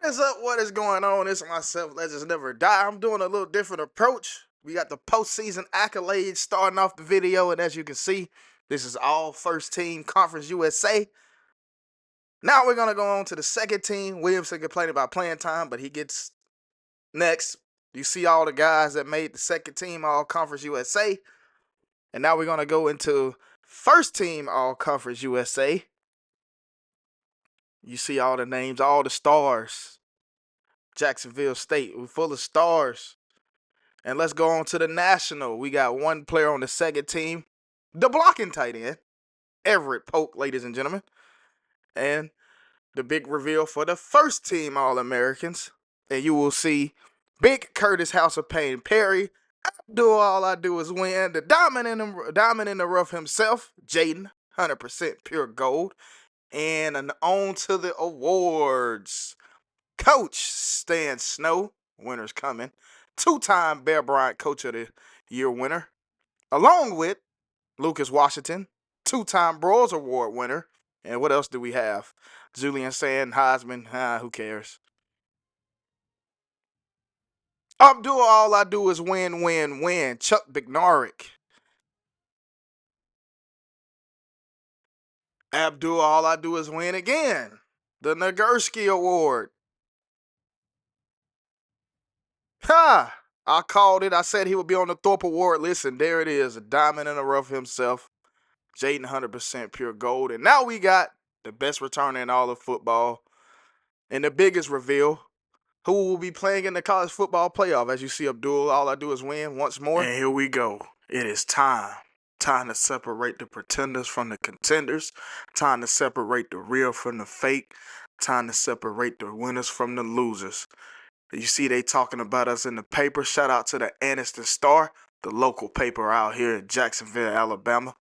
What is up? What is going on? It's myself, Legends Never Die. I'm doing a little different approach. We got the postseason accolades starting off the video, and as you can see, this is all first team Conference USA. Now we're gonna go on to the second team. Williamson complaining about playing time, but he gets next. You see all the guys that made the second team All Conference USA. And now we're gonna go into first team All Conference USA. You see all the names, all the stars. Jacksonville State, we're full of stars. And let's go on to the national. We got one player on the second team, the blocking tight end, Everett Polk, ladies and gentlemen. And the big reveal for the first team All-Americans. And you will see Big Curtis House of Pain Perry. All I do is win. The diamond in the rough himself, Jaden, 100% pure gold. And on to the awards. Coach Stan Snow, winner's coming. Two-time Bear Bryant Coach of the Year winner. Along with Lucas Washington, two-time Broyles Award winner. And what else do we have? Julian Sand, Heisman, who cares? All I do is win, win, win. Chuck Bednarik. All I do is win again. The Nagurski Award. Ha! I called it. I said he would be on the Thorpe Award list, and there it is. A diamond in the rough himself. Jaden 100% pure gold. And now we got the best returner in all of football. And the biggest reveal, who will be playing in the college football playoff. As you see, all I do is win once more. And here we go. It is time. Time to separate the pretenders from the contenders. Time to separate the real from the fake. Time to separate the winners from the losers. You see they talking about us in the paper. Shout out to the Anniston Star, the local paper out here in Jacksonville, Alabama.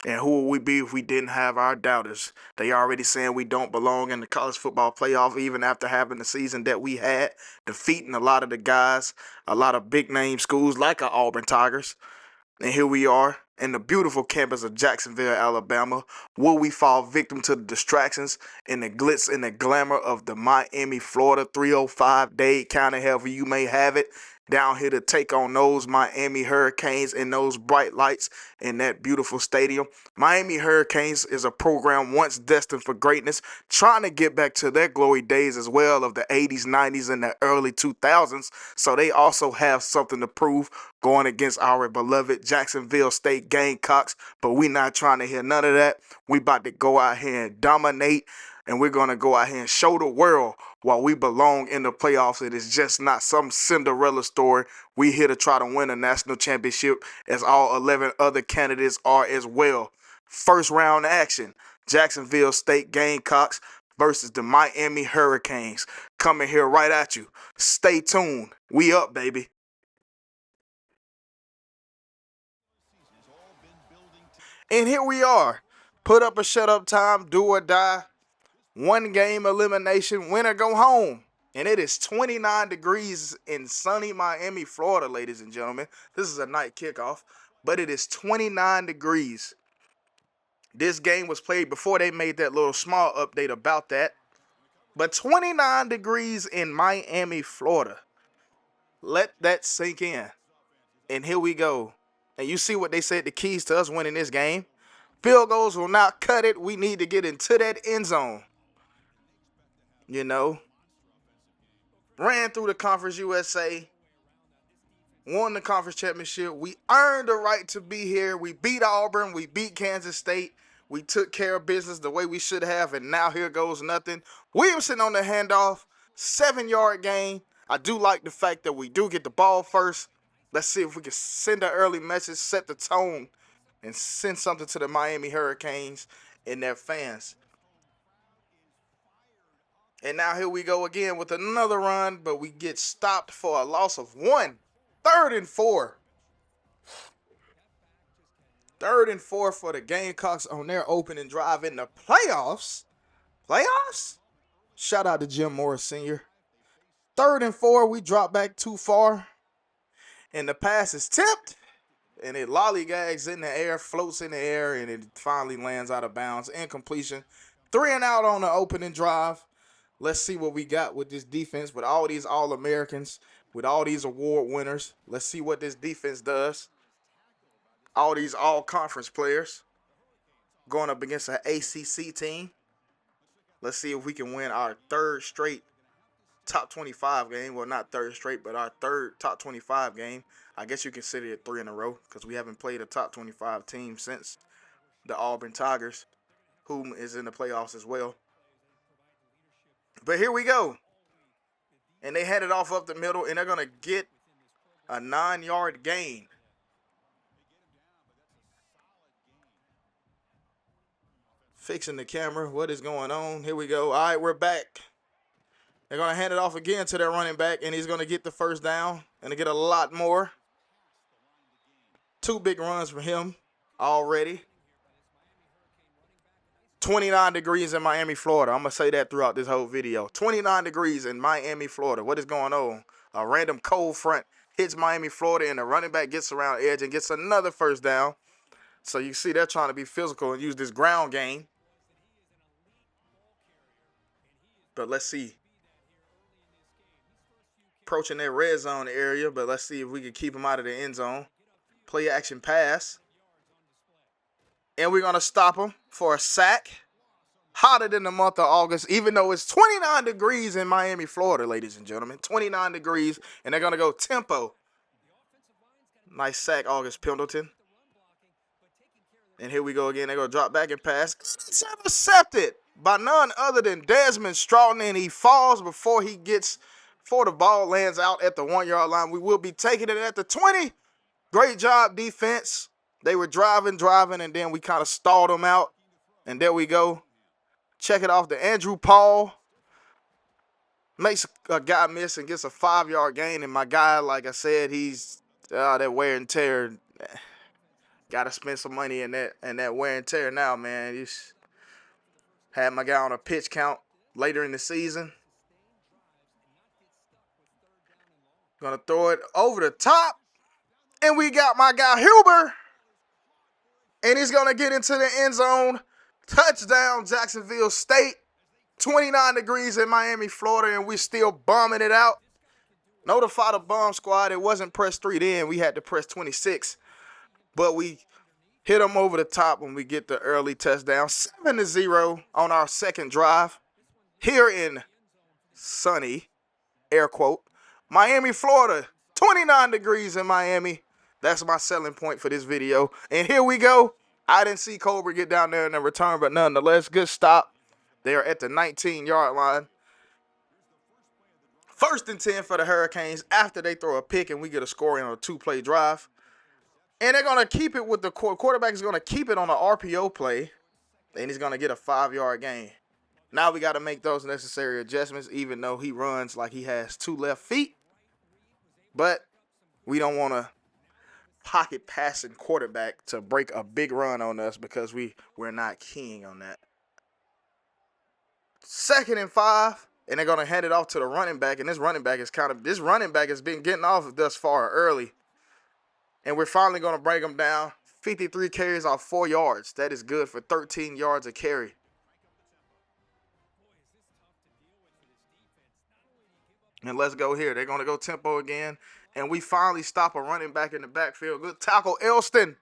And who would we be if we didn't have our doubters? They already saying we don't belong in the college football playoff even after having the season that we had, defeating a lot of the guys, a lot of big name schools like our Auburn Tigers. And here we are in the beautiful campus of Jacksonville, Alabama. Will we fall victim to the distractions and the glitz and the glamour of the Miami, Florida 305 Dade County, however you may have it, down here to take on those Miami Hurricanes and those bright lights in that beautiful stadium? Miami Hurricanes is a program once destined for greatness, trying to get back to their glory days as well of the 80s, 90s, and the early 2000s. So they also have something to prove going against our beloved Jacksonville State Gamecocks. But we not trying to hear none of that. We about to go out here and dominate. And we're going to go out here and show the world why we belong in the playoffs. It is just not some Cinderella story. We here to try to win a national championship as all 11 other candidates are as well. First round action, Jacksonville State Gamecocks versus the Miami Hurricanes. Coming here right at you. Stay tuned. We up, baby. And here we are. Put up or shut up time, do or die. One game elimination, win or go home. And it is 29 degrees in sunny Miami, Florida, ladies and gentlemen. This is a night kickoff, but it is 29 degrees. This game was played before they made that little small update about that. But 29 degrees in Miami, Florida. Let that sink in. And here we go. And you see what they said the keys to us winning this game. Field goals will not cut it. We need to get into that end zone. You know, ran through the Conference USA, won the conference championship. We earned the right to be here. We beat Auburn. We beat Kansas State. We took care of business the way we should have, and now here goes nothing. Williamson on the handoff, 7-yard gain. I do like the fact that we do get the ball first. Let's see if we can send an early message, set the tone, and send something to the Miami Hurricanes and their fans. And now here we go again with another run, but we get stopped for a loss of 1. 3rd and 4. 3rd and 4 for the Gamecocks on their opening drive in the playoffs. Playoffs? Shout out to Jim Morris Sr. 3rd and 4, we drop back too far. And the pass is tipped. And it lollygags in the air, floats in the air, and it finally lands out of bounds. Incompletion. 3 and out on the opening drive. Let's see what we got with this defense, with all these All-Americans, with all these award winners. Let's see what this defense does. All these all-conference players going up against an ACC team. Let's see if we can win our 3rd straight top 25 game. Well, not 3rd straight, but our 3rd top 25 game. I guess you consider it 3 in a row because we haven't played a top 25 team since the Auburn Tigers, whom is in the playoffs as well. But here we go. And they hand it off up the middle, and they're going to get a 9-yard gain. Fixing the camera. What is going on? Here we go. All right, we're back. They're going to hand it off again to their running back, and he's going to get the 1st down and to get a lot more. 2 big runs for him already. 29 degrees in Miami, Florida. I'm going to say that throughout this whole video. 29 degrees in Miami, Florida. What is going on? A random cold front hits Miami, Florida, and the running back gets around edge and gets another 1st down. So you see they're trying to be physical and use this ground game. But let's see. Approaching that red zone area, but let's see if we can keep him out of the end zone. Play action pass. And we're going to stop him for a sack. Hotter than the month of August, even though it's 29 degrees in Miami, Florida, ladies and gentlemen. 29 degrees, and they're going to go tempo. Nice sack, August Pendleton. And here we go again. They're going to drop back and pass. It's intercepted by none other than Desmond Stroughton, and he falls before the ball lands out at the 1-yard line. We will be taking it at the 20. Great job, defense. They were driving, and then we kind of stalled them out. And there we go. Check it off to Andrew Paul. Makes a guy miss and gets a 5-yard gain. And my guy, like I said, he's that wear and tear. Got to spend some money in that wear and tear now, man. Just had my guy on a pitch count later in the season. Gonna throw it over the top. And we got my guy Huber. And he's going to get into the end zone. Touchdown, Jacksonville State. 29 degrees in Miami, Florida, and we're still bombing it out. Notify the bomb squad. It wasn't press 3 then. We had to press 26. But we hit them over the top when we get the early touchdown. 7-0 on our 2nd drive. Here in sunny, air quote, Miami, Florida. 29 degrees in Miami. That's my selling point for this video. And here we go. I didn't see Cobra get down there in the return, but nonetheless, good stop. They are at the 19-yard line. 1st and 10 for the Hurricanes after they throw a pick and we get a scoring on a 2-play drive. And they're going to keep it with the quarterback is going to keep it on an RPO play, and he's going to get a 5-yard gain. Now we got to make those necessary adjustments, even though he runs like he has 2 left feet. But we don't want to pocket passing quarterback to break a big run on us because we're not keying on that. 2nd and 5, and they're going to hand it off to the running back, and this running back has been getting off thus far early. And we're finally going to break him down. 53 carries off 4 yards. That is good for 13 yards a carry. And let's go here. They're going to go tempo again. And we finally stop a running back in the backfield. Good tackle, Elston.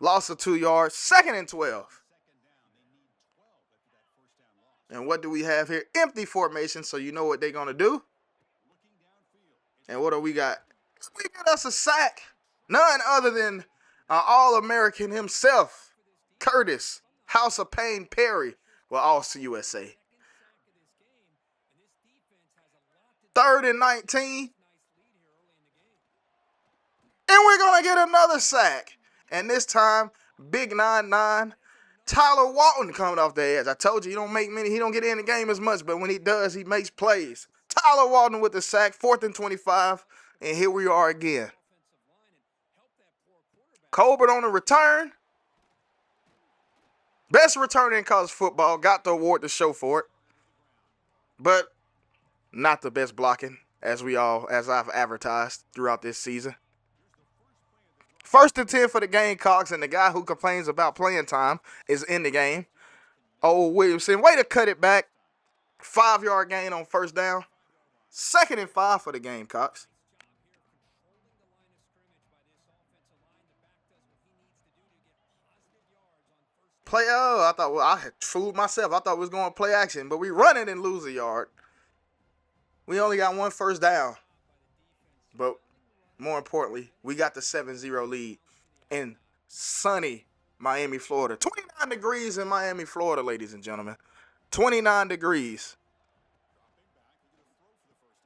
Loss of 2 yards. 2nd and 12. And what do we have here? Empty formation, so you know what they're going to do. And what do we got? We get us a sack. None other than All-American himself, Curtis, House of Pain Perry. Well, all CUSA. 3rd and 19. And we're going to get another sack. And this time, big 9-9. Tyler Walton coming off the edge. I told you, he don't get in the game as much, but when he does, he makes plays. Tyler Walton with the sack, 4th and 25. And here we are again. Colbert on the return. Best returner in college football. Got the award to show for it. But Not the best blocking, as I've advertised throughout this season. 1st and 10 for the Gamecocks, and the guy who complains about playing time is in the game. Oh, Williamson, way to cut it back. 5-yard gain on 1st down. 2nd and 5 for the Gamecocks. I had fooled myself. I thought we was going to play action, but we run it and lose a yard. We only got 1 first down. But more importantly, we got the 7-0 lead in sunny Miami, Florida. 29 degrees in Miami, Florida, ladies and gentlemen. 29 degrees.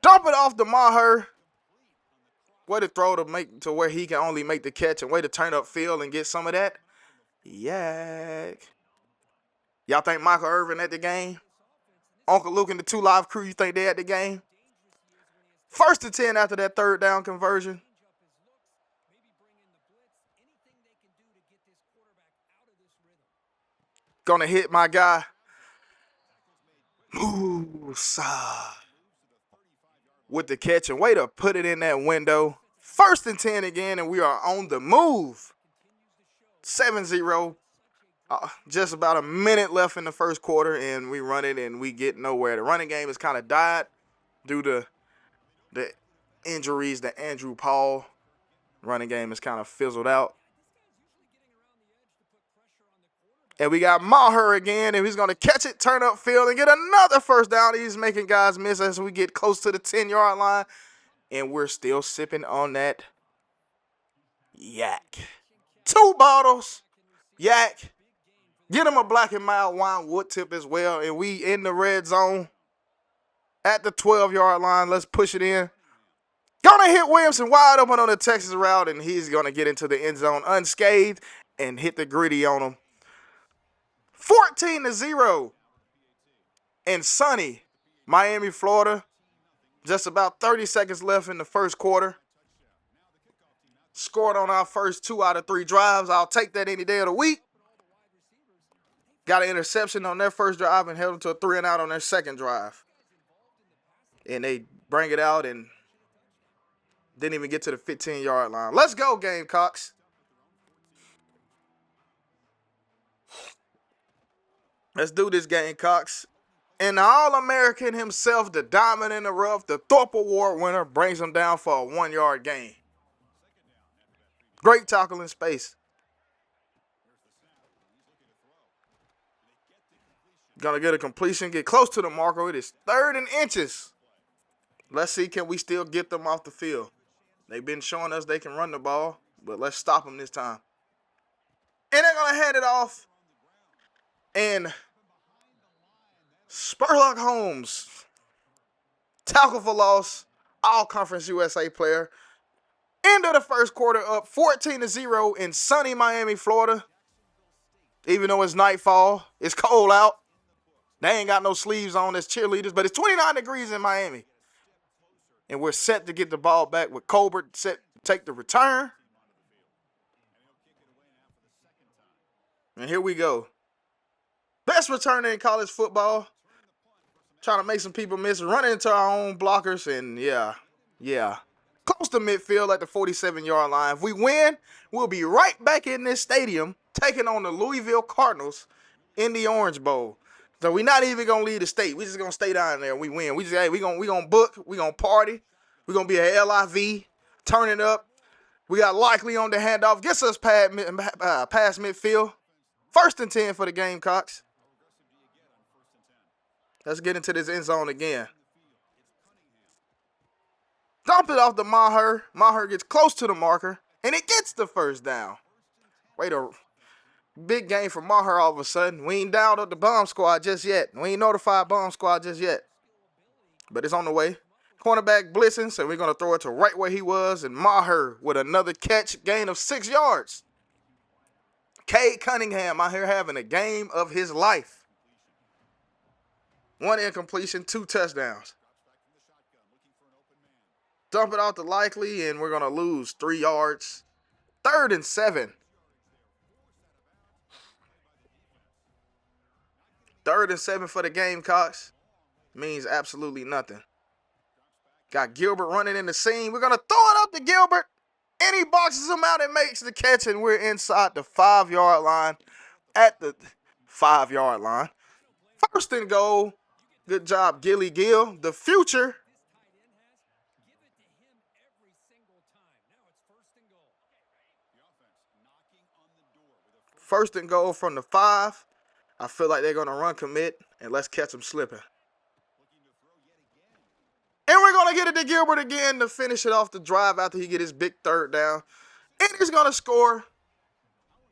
Dump it off to Maher. Way to throw to where he can only make the catch, and way to turn up field and get some of that. Yak. Y'all think Michael Irvin at the game? Uncle Luke and the 2 Live crew, you think they at the game? 1st and 10 after that 3rd down conversion. Gonna hit my guy. Musa. With the catch, and way to put it in that window. 1st and 10 again, and we are on the move. 7-0. Just about a minute left in the 1st quarter, and we run it, and we get nowhere. The running game has kind of died due to the injuries to Andrew Paul. Running game has kind of fizzled out. And we got Maher again, and he's going to catch it, turn up field, and get another 1st down. He's making guys miss as we get close to the 10-yard line, and we're still sipping on that yak. 2 bottles, yak. Get him a black and mild wine wood tip as well, and we in the red zone at the 12-yard line. Let's push it in. Gonna hit Williamson wide open on the Texas route, and he's gonna get into the end zone unscathed and hit the gritty on him. 14-0 in sunny Miami, Florida. Just about 30 seconds left in the 1st quarter. Scored on our first 2 out of 3 drives. I'll take that any day of the week. Got an interception on their 1st drive and held them to a 3-and-out on their 2nd drive. And they bring it out and didn't even get to the 15-yard line. Let's go, Gamecocks. Let's do this, Gamecocks. And the All-American himself, the diamond in the rough, the Thorpe Award winner, brings him down for a 1-yard gain. Great tackle in space. Gonna get a completion, get close to the marker. It is 3rd and inches. Let's see, can we still get them off the field? They've been showing us they can run the ball, but let's stop them this time. And they're gonna hand it off. And Spurlock Holmes, tackle for loss, All-Conference USA player. End of the 1st quarter, up 14-0 in sunny Miami, Florida. Even though it's nightfall, it's cold out. They ain't got no sleeves on as cheerleaders, but it's 29 degrees in Miami. And we're set to get the ball back with Colbert set to take the return. And here we go. Best returner in college football. Trying to make some people miss. Running into our own blockers. And yeah. Close to midfield at the 47-yard line. If we win, we'll be right back in this stadium taking on the Louisville Cardinals in the Orange Bowl. So we're not even going to leave the state. We're just going to stay down there and we win. We going to book. We're going to party. We're going to be a LIV. Turn it up. We got Likely on the handoff. Gets us past midfield. 1st and 10 for the Gamecocks. Let's get into this end zone again. Dump it off to Maher. Maher gets close to the marker, and it gets the 1st down. Wait a big game for Maher all of a sudden. We ain't down up the bomb squad just yet. We ain't notified bomb squad just yet. But it's on the way. Cornerback blitzing, so we're going to throw it to right where he was, and Maher with another catch, gain of 6 yards. Cade Cunningham out here having a game of his life. 1 incompletion, 2 touchdowns. Dump it out to Likely, and we're going to lose 3 yards. 3rd and 7. 3rd and 7 for the Gamecocks. Means absolutely nothing. Got Gilbert running in the seam. We're going to throw it up to Gilbert. And he boxes him out and makes the catch, and we're inside the 5-yard line. At the 5-yard line. First and goal. Good job, Gilly Gill. The future. First and goal from the 5. I feel like they're going to run commit, and let's catch them slipping. And we're going to get it to Gilbert again to finish it off the drive after he get his big third down. And he's going to score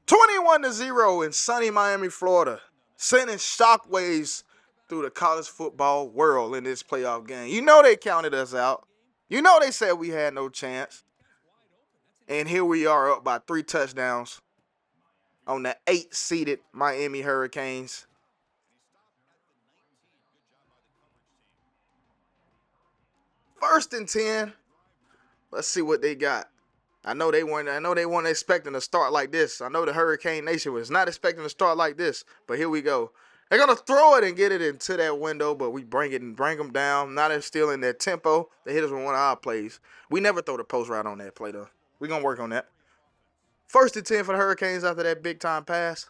21-0 in sunny Miami, Florida, sending shockwaves through the college football world in this playoff game. You know they counted us out. You know they said we had no chance. And here we are up by 3 touchdowns on the 8-seeded Miami Hurricanes. First and 10. Let's see what they got. I know they weren't expecting to start like this. I know the Hurricane Nation was not expecting to start like this. But here we go. They're going to throw it and get it into that window, but we bring them down. Now they're still in their tempo. They hit us with one of our plays. We never throw the post route on that play, though. We're going to work on that. First and 10 for the Hurricanes after that big-time pass.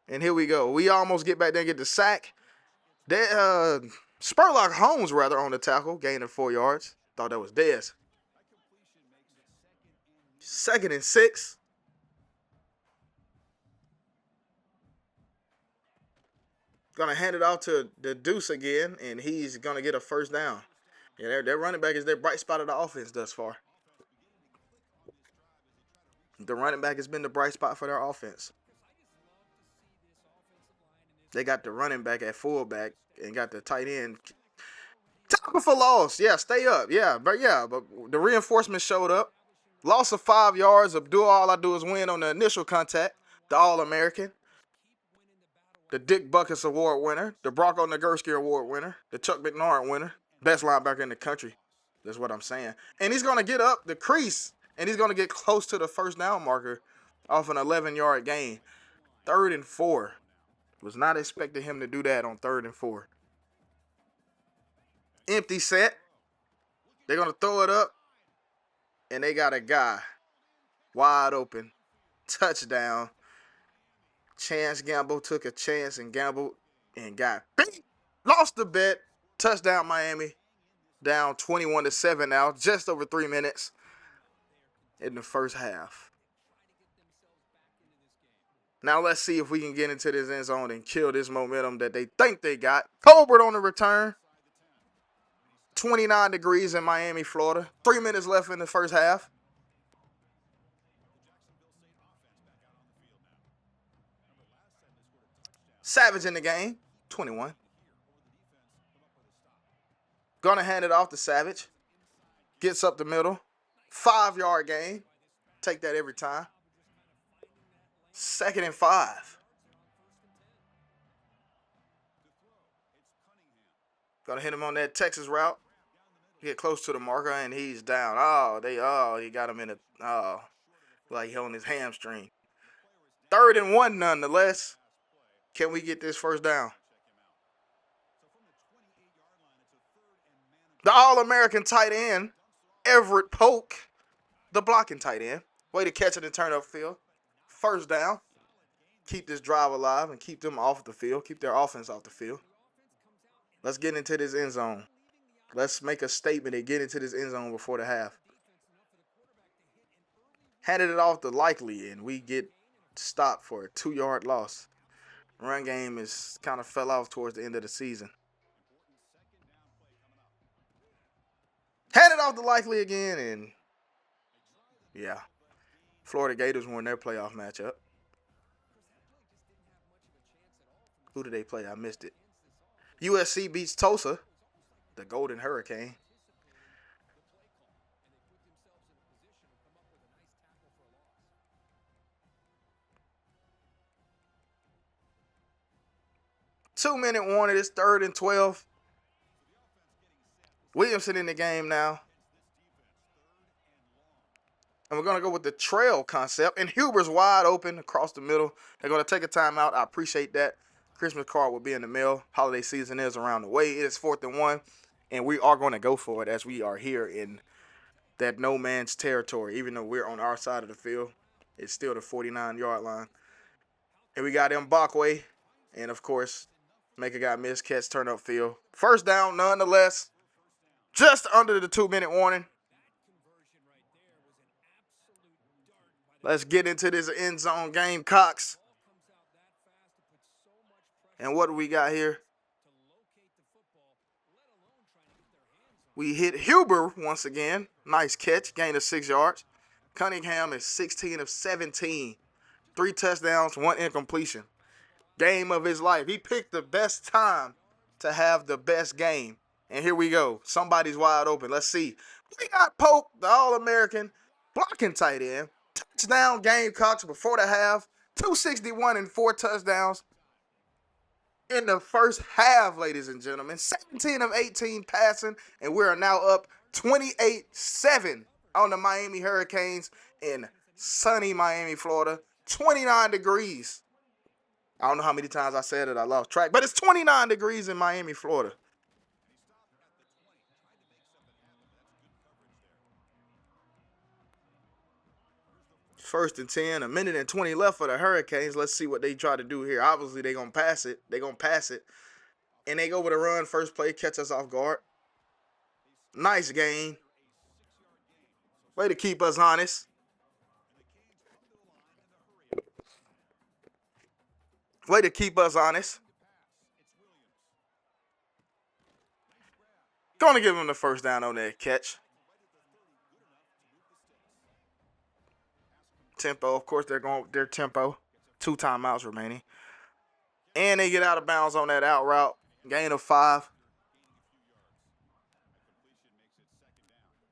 And here we go. We almost get back there and get the sack. Spurlock Holmes, rather, on the tackle, gaining 4 yards. Thought that was Dez. 2nd and 6. Going to hand it off to the Deuce again, and he's going to get a first down. Yeah, their running back is their bright spot of the offense thus far. The running back has been the bright spot for their offense. They got the running back at fullback and got the tight end. Tackle for loss. Yeah, stay up. But the reinforcements showed up. Loss of 5 yards. All I do is win on the initial contact. The All-American. The Dick Buckus Award winner. The Bronco Nagurski Award winner. The Chuck McNaughton winner. Best linebacker in the country. That's what I'm saying. And he's going to get up the crease. And he's going to get close to the first down marker off an 11-yard gain. 3rd and 4. Was not expecting him to do that on 3rd and 4. Empty set. They're going to throw it up. And they got a guy wide open. Touchdown. Chance Gamble took a chance and gambled and got beat. Lost the bet. Touchdown Miami. Down 21-7 now. Just over 3 minutes in the first half. Now let's see if we can get into this end zone and kill this momentum that they think they got. Colbert on the return. 29 degrees in Miami, Florida. 3 minutes left in the first half. Savage in the game. 21. Gonna hand it off to Savage. Gets up the middle. 5-yard gain. Take that every time. 2nd and 5. Gonna hit him on that Texas route. Get close to the marker and he's down. He got him in like he on his hamstring. 3rd and 1 nonetheless. Can we get this first down? The All-American tight end, Everett Polk, the blocking tight end. Way to catch it and turn upfield. First down. Keep this drive alive and keep them off the field. Keep their offense off the field. Let's get into this end zone. Let's make a statement and get into this end zone before the half. Handed it off to Likely, and we get stopped for a 2-yard loss. Run game is kind of fell off towards the end of the season. Handed off to Likely again, and yeah. Florida Gators won their playoff matchup. Who did they play? I missed it. USC beats Tulsa, the Golden Hurricane. Two-minute warning. It's 3rd and 12. Williamson in the game now. And we're going to go with the trail concept. And Huber's wide open across the middle. They're going to take a timeout. I appreciate that. Christmas card will be in the mail. Holiday season is around the way. It is 4th and 1, and we are going to go for it as we are here in that no man's territory. Even though we're on our side of the field, it's still the 49-yard line. And we got Mbakwe, and of course, make a guy miss, catch, turn up field. First down, nonetheless, just under the 2-minute warning. Let's get into this end zone, Gamecocks. And what do we got here? We hit Huber once again. Nice catch, gain of 6 yards. Cunningham is 16 of 17. 3 touchdowns, 1 incompletion. Game of his life. He picked the best time to have the best game. And here we go. Somebody's wide open. Let's see. We got Pope, the All-American, blocking tight end. Touchdown Gamecocks before the half. 261 and 4 touchdowns in the first half, ladies and gentlemen. 17 of 18 passing, and we are now up 28-7 on the Miami Hurricanes in sunny Miami, Florida. 29 degrees. I don't know how many times I said it. I lost track. But it's 29 degrees in Miami, Florida. First and 10, a minute and 20 left for the Hurricanes. Let's see what they try to do here. Obviously, they're going to pass it. They're going to pass it. And they go with a run. First play, catch us off guard. Nice gain. Way to keep us honest. Way to keep us honest. Going to give them the first down on that catch. Tempo, of course, they're going their tempo. 2 timeouts remaining. And they get out of bounds on that out route. Gain of 5.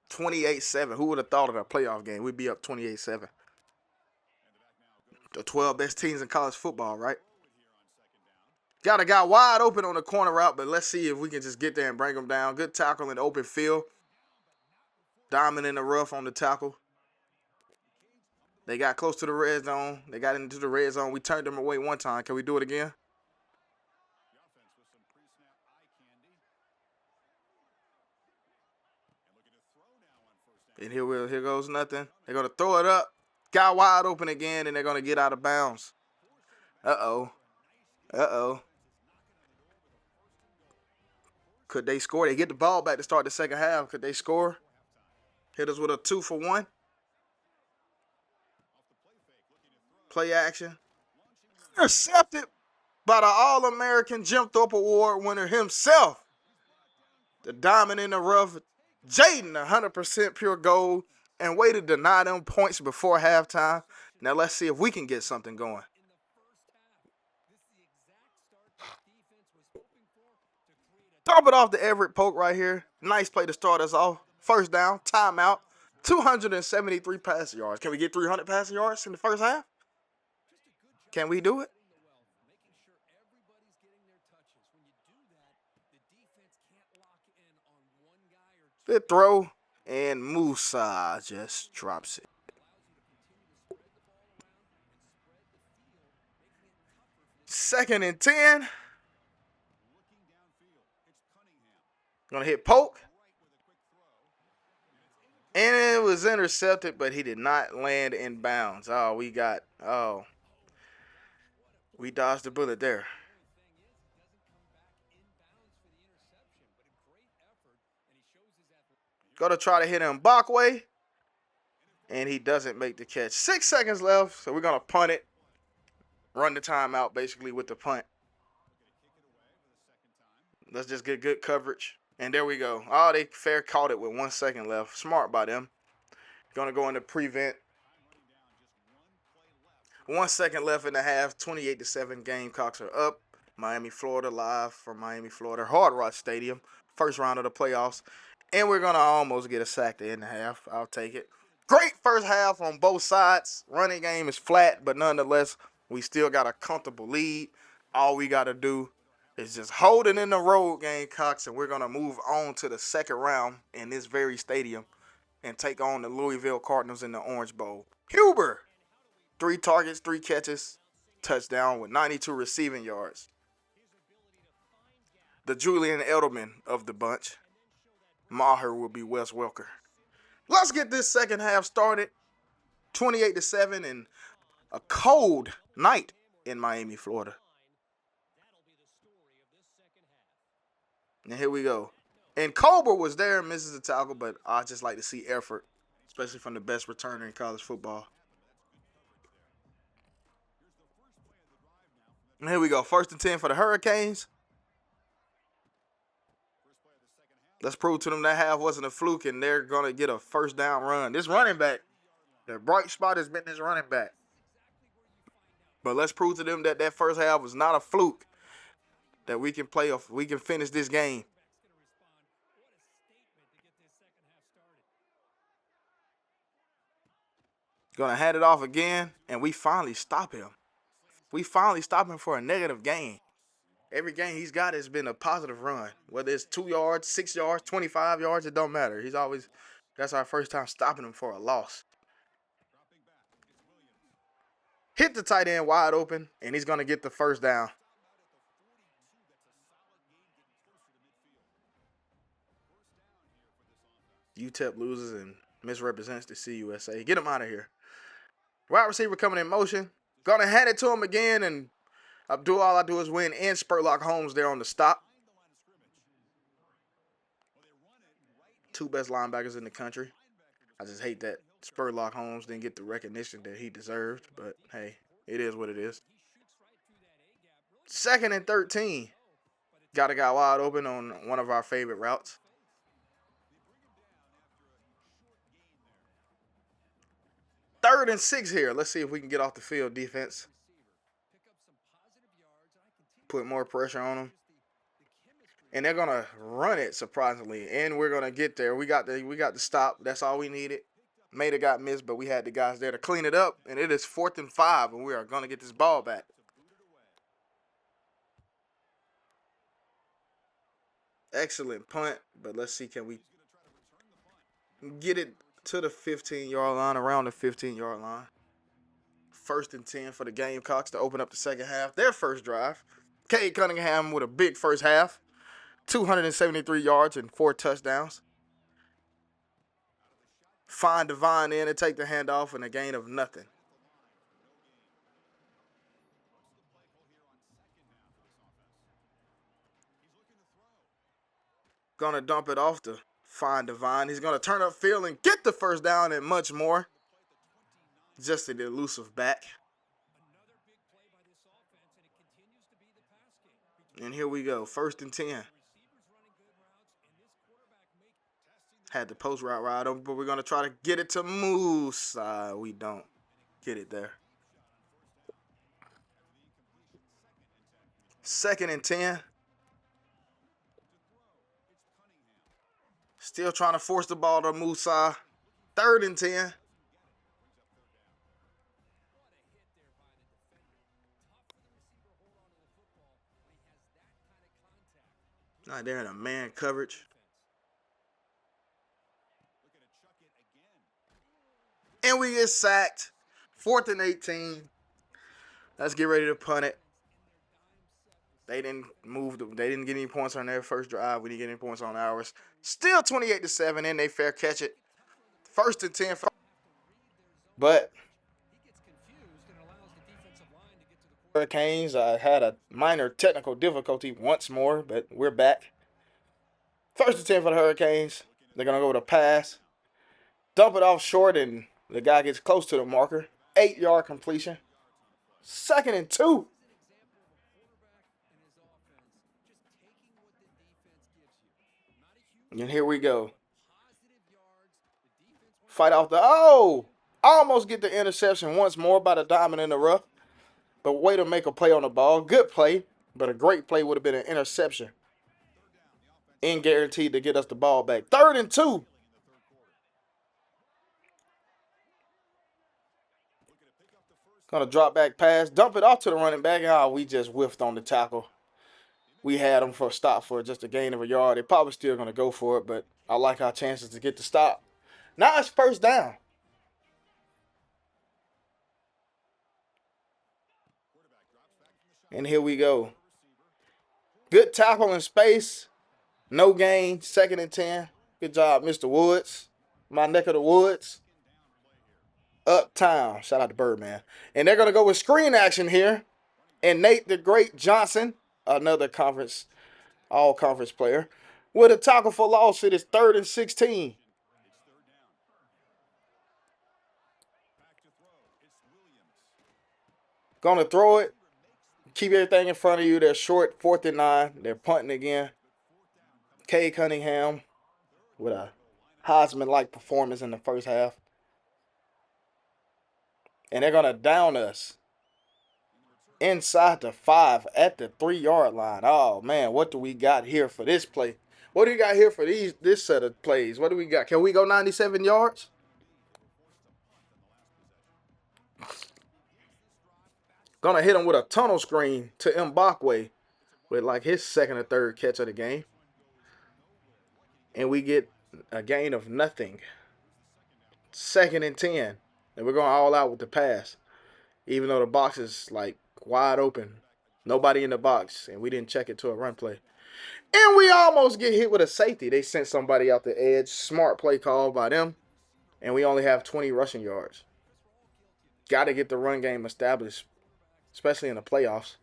28-7. Who would have thought of a playoff game? We'd be up 28-7. The 12 best teams in college football, right? Got a guy wide open on the corner route, but let's see if we can just get there and bring him down. Good tackle in the open field. Diamond in the rough on the tackle. They got close to the red zone. They got into the red zone. We turned them away one time. Can we do it again? And here goes nothing. They're going to throw it up. Guy wide open again, and they're going to get out of bounds. Uh-oh. Could they score? They get the ball back to start the second half. Could they score? Hit us with a 2-for-1. Play action. Intercepted by the All-American Jim Thorpe Award winner himself. The diamond in the rough, Jaden, 100% pure gold, and way to deny them points before halftime. Now let's see if we can get something going. Dump it off to Everett Polk right here. Nice play to start us off. First down, timeout, 273 passing yards. Can we get 300 passing yards in the first half? Can we do it? Good throw, and Musa just drops it. Second and 10. Gonna hit Polk. And it was intercepted, but he did not land in bounds. We dodged the bullet there. Gonna try to hit him Mbakwe. And he doesn't make the catch. 6 seconds left, so we're gonna punt it. Run the timeout basically with the punt. Let's just get good coverage. And there we go. Oh, they fair caught it with 1 second left. Smart by them. Gonna go into prevent. 1 second left in the half. 28-7. Gamecocks are up. Miami, Florida, live from Miami, Florida. Hard Rock Stadium. First round of the playoffs. And we're gonna almost get a sack to end the half. I'll take it. Great first half on both sides. Running game is flat, but nonetheless, we still got a comfortable lead. All we got to do is just hold it in the road, Gamecocks, and we're going to move on to the second round in this very stadium and take on the Louisville Cardinals in the Orange Bowl. Huber, 3 targets, 3 catches, touchdown with 92 receiving yards. the Julian Edelman of the bunch. Maher will be Wes Welker. Let's get this second half started. 28-7 and a cold night in Miami, Florida. And here we go. And Cobra was there and misses the tackle, but I just like to see effort, especially from the best returner in college football. And here we go. 1st and 10 for the Hurricanes. Let's prove to them that half wasn't a fluke, and they're going to get a first down run. This running back, the bright spot has been this running back. But let's prove to them that that first half was not a fluke, that we can we can finish this game. Going to hand it off again, and we finally stop him. We finally stop him for a negative gain. Every game he's got has been a positive run. Whether it's 2 yards, 6 yards, 25 yards, it don't matter. That's our first time stopping him for a loss. Hit the tight end wide open, and he's going to get the first down. UTEP loses and misrepresents the CUSA. Get him out of here. Wide receiver coming in motion. Going to hand it to him again, and all I do is win. And Spurlock Holmes there on the stop. 2 best linebackers in the country. I just hate that Spurlock Holmes didn't get the recognition that he deserved, but hey, it is what it is. 2nd and 13. Got a guy wide open on one of our favorite routes. 3rd and 6 here. Let's see if we can get off the field, defense. Put more pressure on them. And they're going to run it, surprisingly. And we're going to get there. We got the stop. That's all we needed. Mater got missed, but we had the guys there to clean it up. And it is 4th and 5, and we are going to get this ball back. Excellent punt, but let's see, can we get it to the 15-yard line, around the 15-yard line. 1st and 10 for the Gamecocks to open up the second half. Their first drive. Cade Cunningham with a big first half. 273 yards and 4 touchdowns. Find Devine in and take the handoff and a gain of nothing. Gonna dump it off to Find Devine. He's gonna turn up field and get the first down and much more. Just an elusive back. And here we go, 1st and 10. Had the post route right over, but we're going to try to get it to Moose. We don't get it there. 2nd and 10. Still trying to force the ball to Moose. 3rd and 10. Right there in a man coverage. And we get sacked. 4th and 18. Let's get ready to punt it. They didn't they didn't get any points on their first drive. We didn't get any points on ours. Still 28-7, and they fair catch it. 1st and 10. But Hurricanes had a minor technical difficulty once more, but we're back. 1st and 10 for the Hurricanes. They're going to go with a pass. Dump it off short, and the guy gets close to the marker. 8-yard completion. 2nd and 2. And here we go. Fight off the... Oh! Almost get the interception once more by the diamond in the rough. But way to make a play on the ball. Good play, but a great play would have been an interception. And guaranteed to get us the ball back. 3rd and 2. Gonna drop back pass. Dump it off to the running back. We just whiffed on the tackle. We had them for a stop for just a gain of a yard. They're probably still going to go for it, but I like our chances to get the stop. Now it's 1st down. And here we go. Good tackle in space. No gain. 2nd and 10. Good job, Mr. Woods. My neck of the woods. Uptown. Shout out to Birdman. And they're going to go with screen action here. And Nate the Great Johnson, another all-conference player, with a tackle for loss. It is 3rd and 16. Going to throw it. Keep everything in front of you. They're short, 4th and 9. They're punting again. Cade Cunningham with a Heisman-like performance in the first half. And they're going to down us inside the 5 at the 3-yard line. Oh, man, what do we got here for this play? What do we got here for this set of plays? What do we got? Can we go 97 yards? Gonna hit him with a tunnel screen to Mbakwe with like his 2nd or 3rd catch of the game. And we get a gain of nothing. 2nd and 10. And we're going all out with the pass. Even though the box is like wide open. Nobody in the box. And we didn't check it to a run play. And we almost get hit with a safety. They sent somebody out the edge. Smart play call by them. And we only have 20 rushing yards. Got to get the run game established. Especially in the playoffs.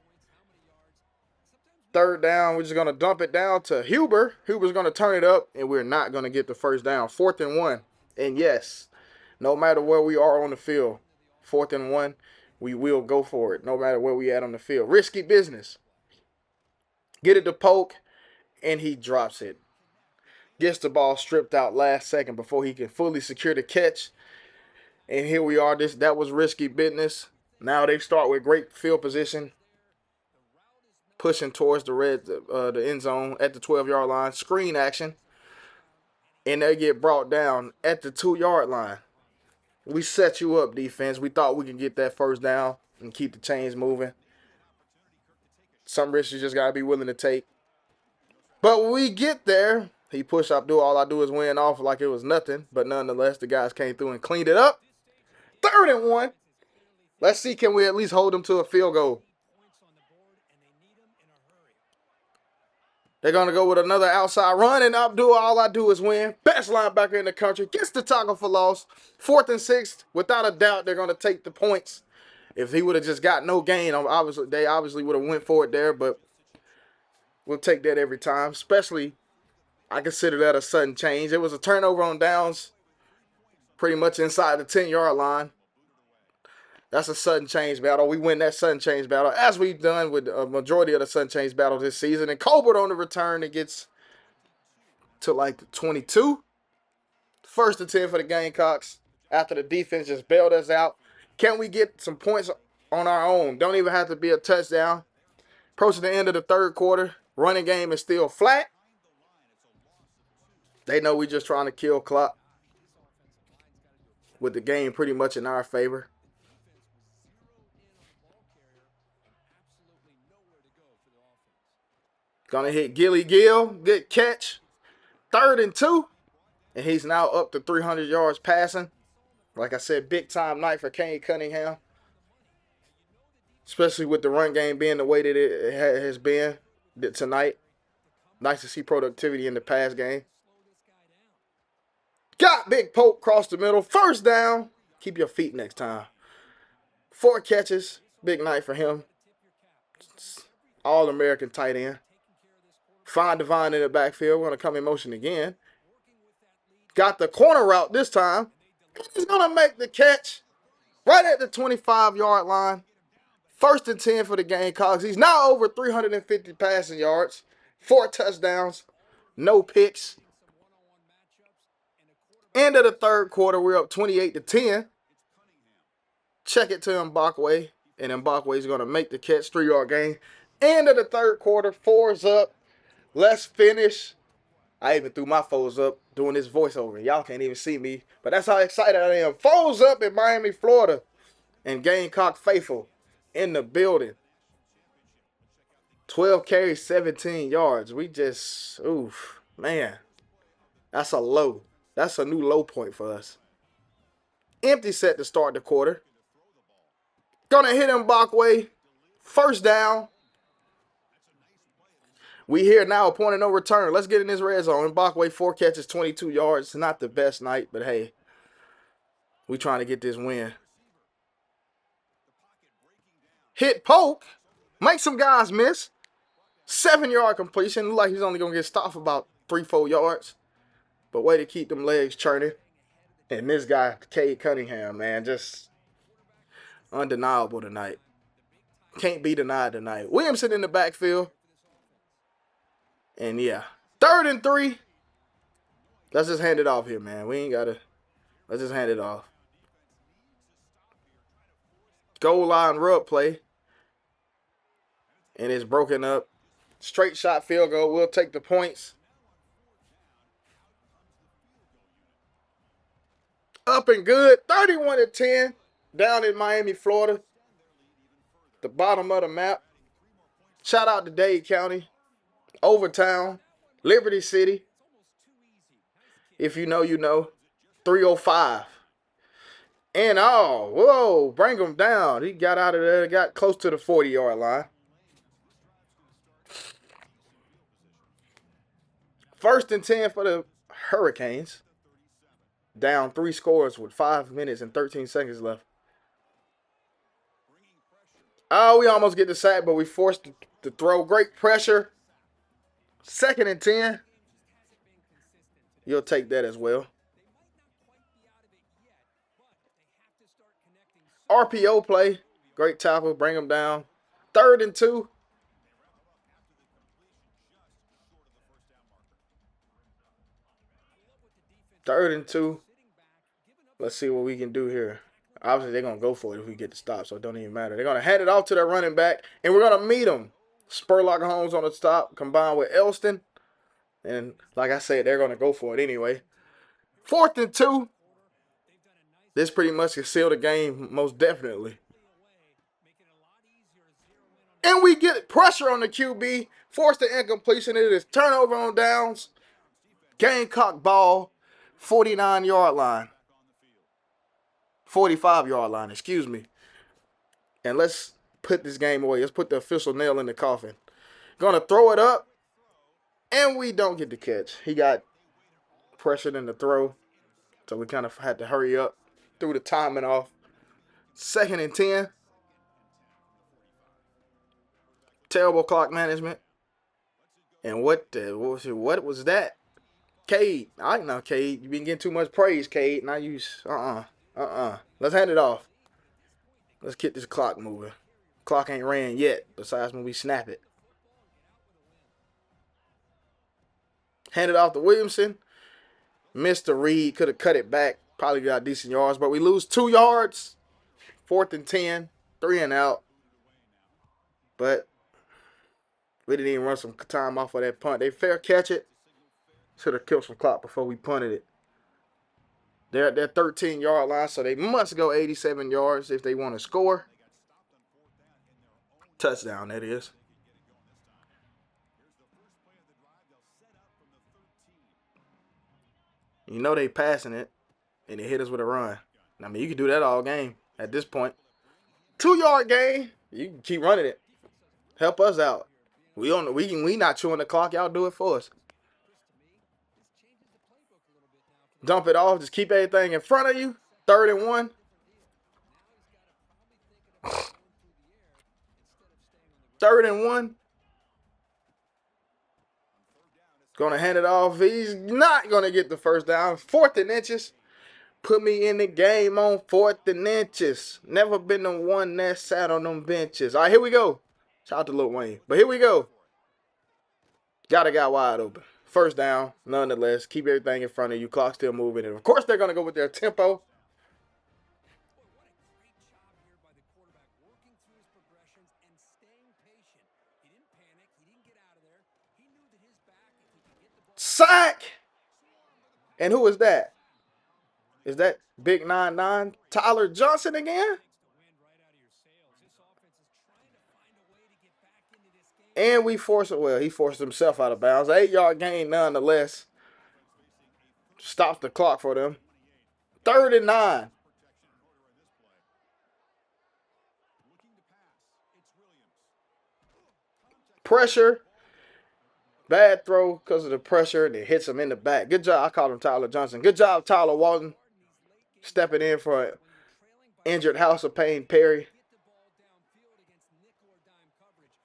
3rd down, we're just going to dump it down to Huber. Huber's going to turn it up, and we're not going to get the 1st down. 4th and 1. And yes, no matter where we are on the field, 4th and 1, we will go for it, no matter where we at on the field. Risky business. Get it to Polk, and he drops it. Gets the ball stripped out last second before he can fully secure the catch. And here we are. That was risky business. Now they start with great field position. Pushing towards the end zone at the 12-yard line. Screen action. And they get brought down at the 2-yard line. We set you up, defense. We thought we could get that 1st down and keep the chains moving. Some risks you just got to be willing to take. But when we get there, he pushed Abdul. All I do is win off like it was nothing. But nonetheless, the guys came through and cleaned it up. 3rd and 1. Let's see, can we at least hold them to a field goal? They're going to go with another outside run, and Abdul, all I do is win. Best linebacker in the country. Gets the tackle for loss. 4th and 6. Without a doubt, they're going to take the points. If he would have just got no gain, they obviously would have went for it there, but we'll take that every time. Especially, I consider that a sudden change. It was a turnover on downs pretty much inside the 10-yard line. That's a sudden change battle. We win that sudden change battle, as we've done with a majority of the sudden change battles this season. And Colbert on the return, it gets to like the 22. 1st and 10 for the Gamecocks after the defense just bailed us out. Can we get some points on our own? Don't even have to be a touchdown. Approaching the end of the 3rd quarter. Running game is still flat. They know we're just trying to kill clock with the game pretty much in our favor. Gonna hit Gilly Gill. Good catch. 3rd and 2. And he's now up to 300 yards passing. Like I said, big time night for Cade Cunningham. Especially with the run game being the way that it has been tonight. Nice to see productivity in the pass game. Got Big Poke across the middle. 1st down. Keep your feet next time. 4 catches. Big night for him. All-American tight end. Find Devine in the backfield. We're going to come in motion again. Got the corner route this time. He's going to make the catch right at the 25-yard line. 1st and 10 for the Gamecocks. He's now over 350 passing yards. 4 touchdowns. No picks. End of the 3rd quarter, we're up 28-10. Check it to Mbakwe. And Mbakwe is going to make the catch. 3-yard gain. End of the 3rd quarter. 4's up. Let's finish. I even threw my foes up doing this voiceover. Y'all can't even see me. But that's how excited I am. Foes up in Miami, Florida. And Gamecock faithful in the building. 12 carries, 17 yards. We just, oof, man. That's a low. That's a new low point for us. Empty set to start the quarter. Gonna hit him Mbakwe. 1st down. We here now, a point of no return. Let's get in this red zone. Mbakwe, 4 catches, 22 yards. Not the best night, but hey, we trying to get this win. Hit poke. Make some guys miss. 7-yard completion. Look like he's only going to get stopped for about 3-4 yards. But way to keep them legs churning. And this guy, Cade Cunningham, man, just undeniable tonight. Can't be denied tonight. Williamson in the backfield. And yeah, 3rd and 3. Let's just hand it off here, man. We ain't got to. Let's just hand it off. Goal line rub play. And it's broken up. Straight shot field goal. We'll take the points. Up and good. 31-10. Down in Miami, Florida. The bottom of the map. Shout out to Dade County. Overtown. Liberty City. If you know, you know. 305. And whoa, bring him down. He got out of there, got close to the 40-yard line. 1st and 10 for the Hurricanes. Down 3 scores with 5 minutes and 13 seconds left. Oh, we almost get the sack, but we forced to throw. Great pressure. 2nd and 10. You'll take that as well. RPO play. Great tackle. Bring him down. 3rd and 2. Let's see what we can do here. Obviously, they're going to go for it if we get the stop, so it don't even matter. They're going to hand it off to their running back, and we're going to meet them. Spurlock Holmes on the stop, combined with Elston. And like I said, they're going to go for it anyway. 4th and 2. This pretty much can seal the game, most definitely. And we get pressure on the QB. Force the incompletion. It is turnover on downs. Gamecock ball. 49-yard line. 45-yard line, excuse me. And let's put this game away. Let's put the official nail in the coffin. Gonna throw it up. And we don't get the catch. He got pressured in the throw. So we kind of had to hurry up. Threw the timing off. 2nd and 10. Terrible clock management. And what was that? Cade. I know, Cade. You've been getting too much praise, Cade. Now you Let's hand it off. Let's get this clock moving. Clock ain't ran yet, besides when we snap it. Hand it off to Williamson. Missed the read. Could have cut it back. Probably got decent yards, but we lose 2 yards. 4th and 10. 3 and out. But we didn't even run some time off of that punt. They fair catch it. Should have killed some clock before we punted it. They're at their 13-yard line, so they must go 87 yards if they want to score. Touchdown, that is. You know they passing it, and they hit us with a run. I mean, you can do that all game at this point. 2-yard gain. You can keep running it. Help us out. We not chewing the clock. Y'all do it for us. Dump it off. Just keep everything in front of you. 3rd and 1. 3rd and 1. Gonna hand it off. He's not gonna get the first down. 4th and inches. Put me in the game on 4th and inches. Never been the one that sat on them benches. All right, here we go. Shout out to Lil Wayne. But here we go. Got a guy wide open. First down, nonetheless. Keep everything in front of you. Clock still moving. And of course, they're gonna go with their tempo. Sack! And who is that? Is that Big 9-9 Tyler Johnson again? And he forced himself out of bounds. 8-yard gain nonetheless. Stops the clock for them. 3rd and 9. Pressure. Bad throw because of the pressure, and it hits him in the back. Good job. I called him Tyler Johnson. Good job, Tyler Walton, stepping in for an injured House of Pain Perry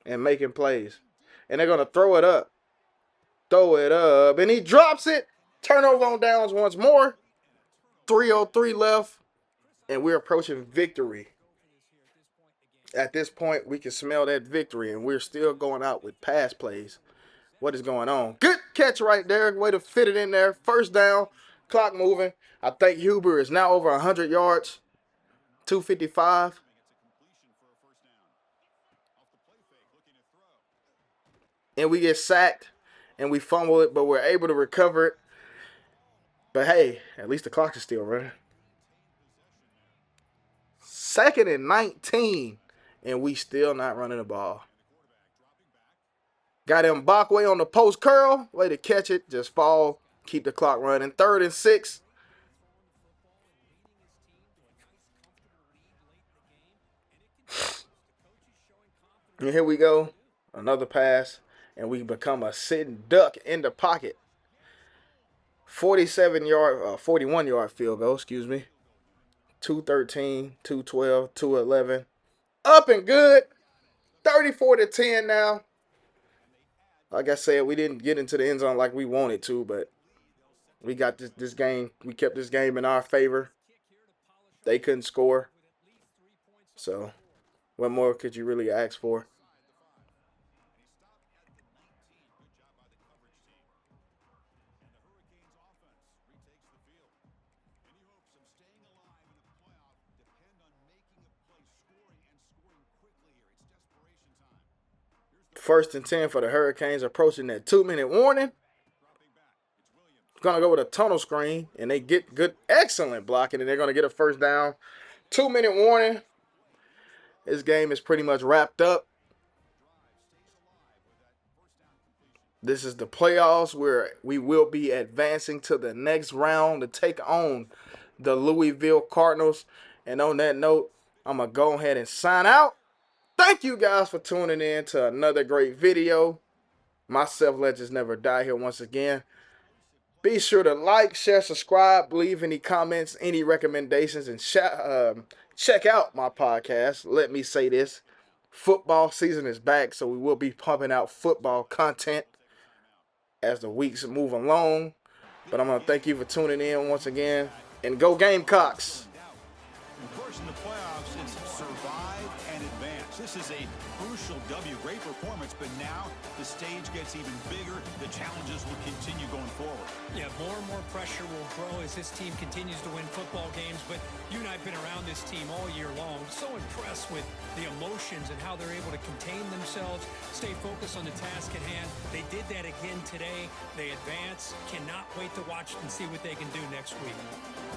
and making plays. And they're going to throw it up. Throw it up. And he drops it. Turnover on downs once more. 3:03 left. And we're approaching victory. At this point, we can smell that victory. And we're still going out with pass plays. What is going on? Good catch right there. Way to fit it in there. First down. Clock moving. I think Huber is now over 100 yards. 255. And we get sacked. And we fumble it. But we're able to recover it. But hey, at least the clock is still running. 2nd and 19. And we still not running the ball. Got Mbakwe on the post curl. Way to catch it. Just fall. Keep the clock running. 3rd and 6. And here we go. Another pass. And we become a sitting duck in the pocket. 41 yard field goal, excuse me. 213, 212, 211. Up and good. 34-10 now. Like I said, we didn't get into the end zone like we wanted to, but we got this game. We kept this game in our favor. They couldn't score. So, what more could you really ask for? First and 10 for the Hurricanes, approaching that 2-minute warning. Going to go with a tunnel screen, and they get good, excellent blocking, and they're going to get a first down. 2-minute warning. This game is pretty much wrapped up. This is the playoffs where we will be advancing to the next round to take on the Louisville Cardinals. And on that note, I'm going to go ahead and sign out. Thank you guys for tuning in to another great video. Myself, Legends Never Die here once again. Be sure to like, share, subscribe, leave any comments, any recommendations, and check out my podcast. Let me say this. Football season is back, so we will be pumping out football content as the weeks move along. But I'm going to thank you for tuning in once again. And go Gamecocks! Of course, in the playoffs, it's survive and advance. This is a crucial W. Great performance, but now the stage gets even bigger. The challenges will continue going forward. Yeah, more and more pressure will grow as this team continues to win football games. But you and I have been around this team all year long. So impressed with the emotions and how they're able to contain themselves, stay focused on the task at hand. They did that again today. They advance. Cannot wait to watch and see what they can do next week.